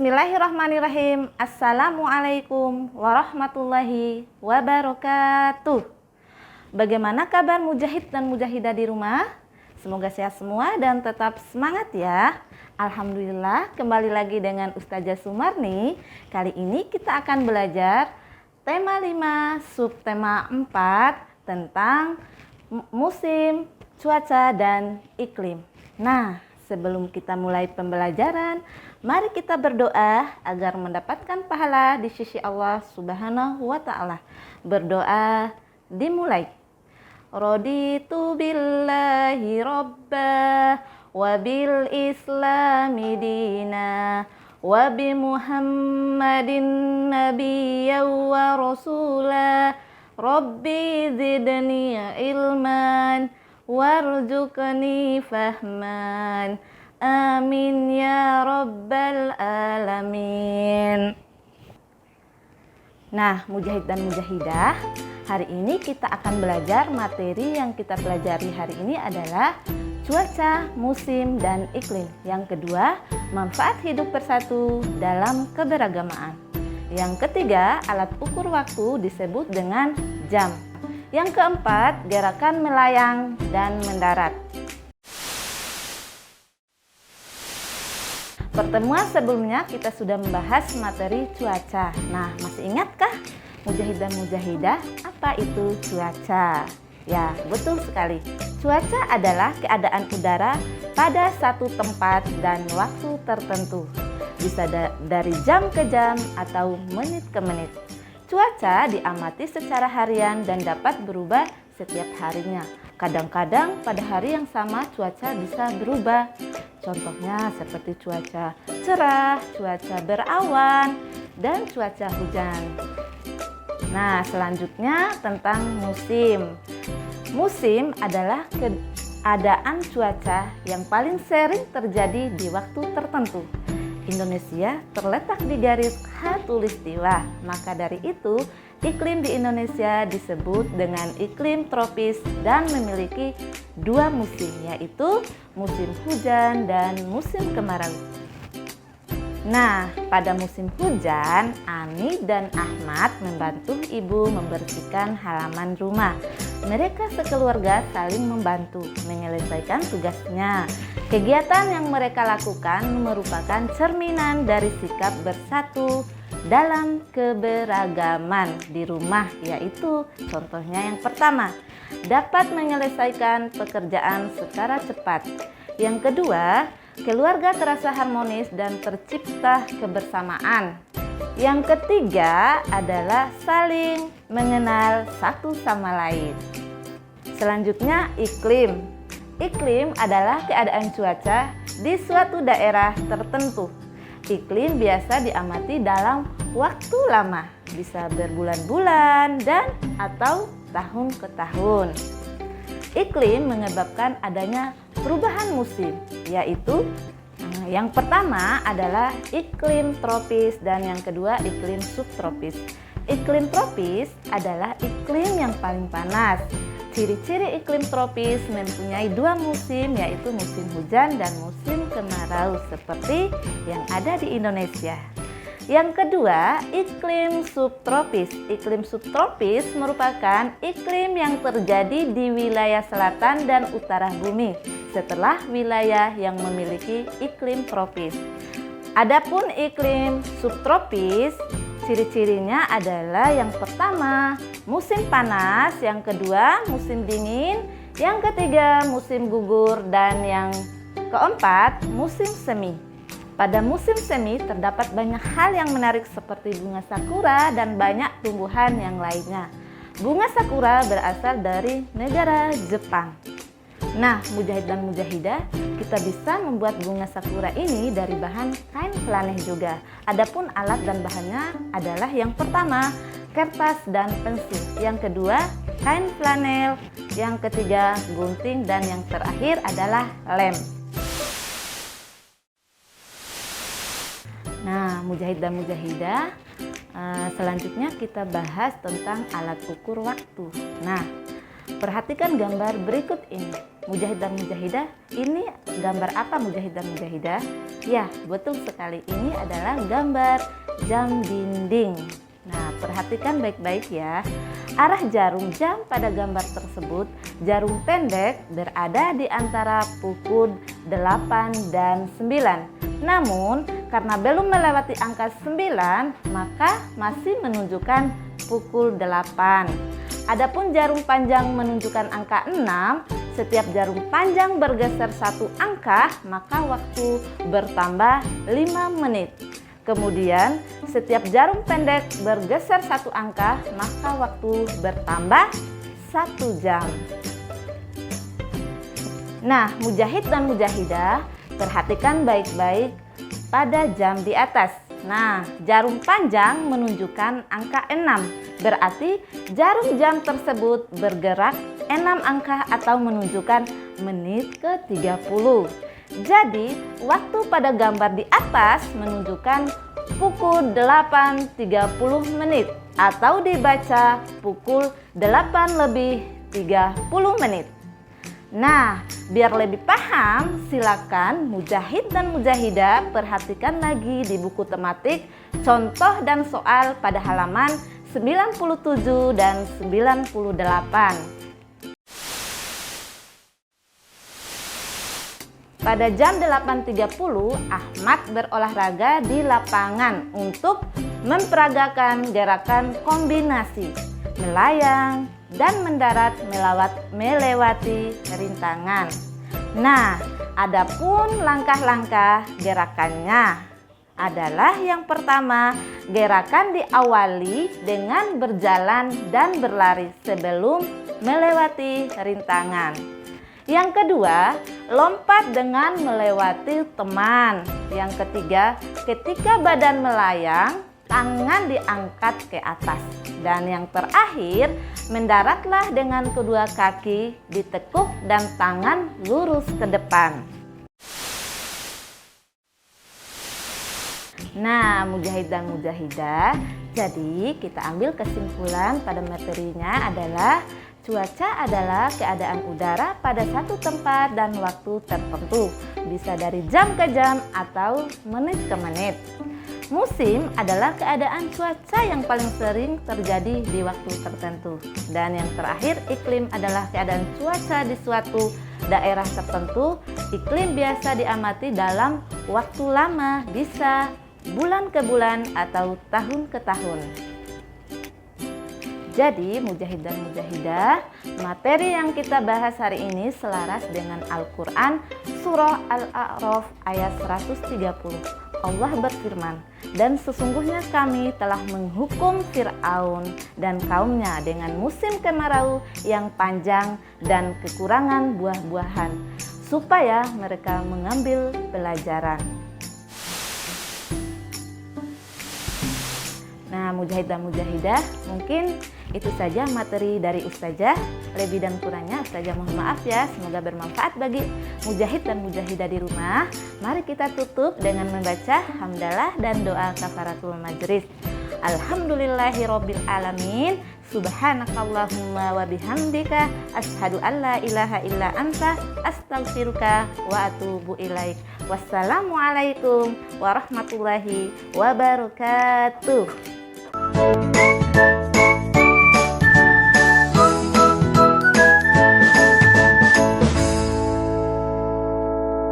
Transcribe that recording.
Bismillahirrahmanirrahim. Assalamualaikum warahmatullahi wabarakatuh. Bagaimana kabar mujahid dan mujahidah di rumah? Semoga sehat semua dan tetap semangat ya. Alhamdulillah, kembali lagi dengan Ustazah Sumarni. Kali ini kita akan belajar tema 5, subtema 4 tentang musim, cuaca, dan iklim. Nah, sebelum kita mulai pembelajaran, mari kita berdoa agar mendapatkan pahala di sisi Allah Subhanahu wa Ta'ala. Berdoa dimulai. Raditu billahi robba wa bil islami dina wa bi Muhammadin nabiyya wa rasula. Rabbi zidni ilman warzuqni fahman. Amin ya rabbal alamin. Nah, mujahid dan mujahidah, hari ini kita akan belajar materi yang kita pelajari hari ini adalah cuaca, musim, dan iklim. Yang kedua, manfaat hidup bersatu dalam keberagamaan. Yang ketiga, alat ukur waktu disebut dengan jam. Yang keempat, gerakan melayang dan mendarat. Pertemuan sebelumnya kita sudah membahas materi cuaca. Nah, masih ingatkah mujahid dan mujahidah apa itu cuaca? Ya, betul sekali. Cuaca adalah keadaan udara pada satu tempat dan waktu tertentu. Bisa dari jam ke jam atau menit ke menit. Cuaca diamati secara harian dan dapat berubah setiap harinya. Kadang-kadang pada hari yang sama cuaca bisa berubah. Contohnya seperti cuaca cerah, cuaca berawan, dan cuaca hujan. Nah, selanjutnya tentang musim. Musim adalah keadaan cuaca yang paling sering terjadi di waktu tertentu. Indonesia terletak di garis khatulistiwa, maka dari itu iklim di Indonesia disebut dengan iklim tropis dan memiliki dua musim, yaitu musim hujan dan musim kemarau. Nah, pada musim hujan, Ani dan Ahmad membantu ibu membersihkan halaman rumah. Mereka sekeluarga saling membantu menyelesaikan tugasnya. Kegiatan yang mereka lakukan merupakan cerminan dari sikap bersatu dalam keberagaman di rumah, yaitu contohnya yang pertama, dapat menyelesaikan pekerjaan secara cepat. Yang kedua, keluarga terasa harmonis dan tercipta kebersamaan. Yang ketiga adalah saling mengenal satu sama lain. Selanjutnya, iklim. Iklim adalah keadaan cuaca di suatu daerah tertentu. Iklim biasa diamati dalam waktu lama, bisa berbulan-bulan dan atau tahun ke tahun. Iklim menyebabkan adanya perubahan musim, yaitu yang pertama adalah iklim tropis dan yang kedua iklim subtropis. Iklim tropis adalah iklim yang paling panas. Ciri-ciri iklim tropis mempunyai dua musim, yaitu musim hujan dan musim kemarau seperti yang ada di Indonesia. Yang kedua, iklim subtropis. Iklim subtropis merupakan iklim yang terjadi di wilayah selatan dan utara bumi setelah wilayah yang memiliki iklim tropis. Adapun iklim subtropis, ciri-cirinya adalah yang pertama, musim panas, yang kedua, musim dingin, yang ketiga, musim gugur, dan yang keempat, musim semi. Pada musim semi terdapat banyak hal yang menarik seperti bunga sakura dan banyak tumbuhan yang lainnya. Bunga sakura berasal dari negara Jepang. Nah, mujahid dan mujahidah, kita bisa membuat bunga sakura ini dari bahan kain flanel juga. Adapun alat dan bahannya adalah yang pertama, kertas dan pensil. Yang kedua, kain flanel. Yang ketiga, gunting. Dan yang terakhir adalah lem. Nah, mujahid dan mujahidah, selanjutnya kita bahas tentang alat ukur waktu. Nah, Perhatikan gambar berikut ini. Mujahid dan mujahidah, ini gambar apa mujahid dan mujahidah? Ya, betul sekali. Ini adalah gambar jam dinding. Nah, perhatikan baik-baik ya. Arah jarum jam pada gambar tersebut, jarum pendek berada di antara pukul 8 dan 9. Namun, karena belum melewati angka 9, maka masih menunjukkan pukul 8. Adapun jarum panjang menunjukkan angka 6, setiap jarum panjang bergeser satu angka, maka waktu bertambah 5 menit. Kemudian, setiap jarum pendek bergeser satu angka, maka waktu bertambah 1 jam. Nah, mujahid dan mujahidah, perhatikan baik-baik pada jam di atas. Nah, jarum panjang menunjukkan angka 6. Berarti jarum jam tersebut bergerak 6 angka atau menunjukkan menit ke-30. Jadi, waktu pada gambar di atas menunjukkan pukul 8.30 menit atau dibaca pukul 8:30 menit. Nah, biar lebih paham, silakan mujahid dan mujahidah perhatikan lagi di buku tematik contoh dan soal pada halaman 97 dan 98. Pada jam 8.30, Ahmad berolahraga di lapangan untuk memperagakan gerakan kombinasi melayang dan mendarat melewati rintangan. Nah, adapun langkah-langkah gerakannya adalah yang pertama, gerakan diawali dengan berjalan dan berlari sebelum melewati rintangan. Yang kedua, lompat dengan melewati teman. Yang ketiga, ketika badan melayang, tangan diangkat ke atas. Dan yang terakhir, mendaratlah dengan kedua kaki ditekuk dan tangan lurus ke depan. Nah, mujahid dan mujahidah, jadi kita ambil kesimpulan pada materinya adalah cuaca adalah keadaan udara pada satu tempat dan waktu tertentu, bisa dari jam ke jam atau menit ke menit. Musim adalah keadaan cuaca yang paling sering terjadi di waktu tertentu. Dan yang terakhir, iklim adalah keadaan cuaca di suatu daerah tertentu. Iklim biasa diamati dalam waktu lama, bisa bulan ke bulan atau tahun ke tahun. Jadi, mujahid dan mujahidah, materi yang kita bahas hari ini selaras dengan Al-Quran Surah Al-A'raf ayat 130. Allah berfirman, dan sesungguhnya kami telah menghukum Fir'aun dan kaumnya dengan musim kemarau yang panjang dan kekurangan buah-buahan, supaya mereka mengambil pelajaran. Nah, mujahid dan mujahidah, mungkin itu saja materi dari Ustazah. Lebih dan kurangnya Ustazah mohon maaf ya. Semoga bermanfaat bagi mujahid dan mujahidah di rumah. Mari kita tutup dengan membaca hamdalah dan doa kafaratul majlis. Alhamdulillahirabbil alamin. Subhanakallahumma wa bihamdika asyhadu an la ilaha illa anta astaghfiruka wa atubu ilaik. Wassalamualaikum warahmatullahi wabarakatuh.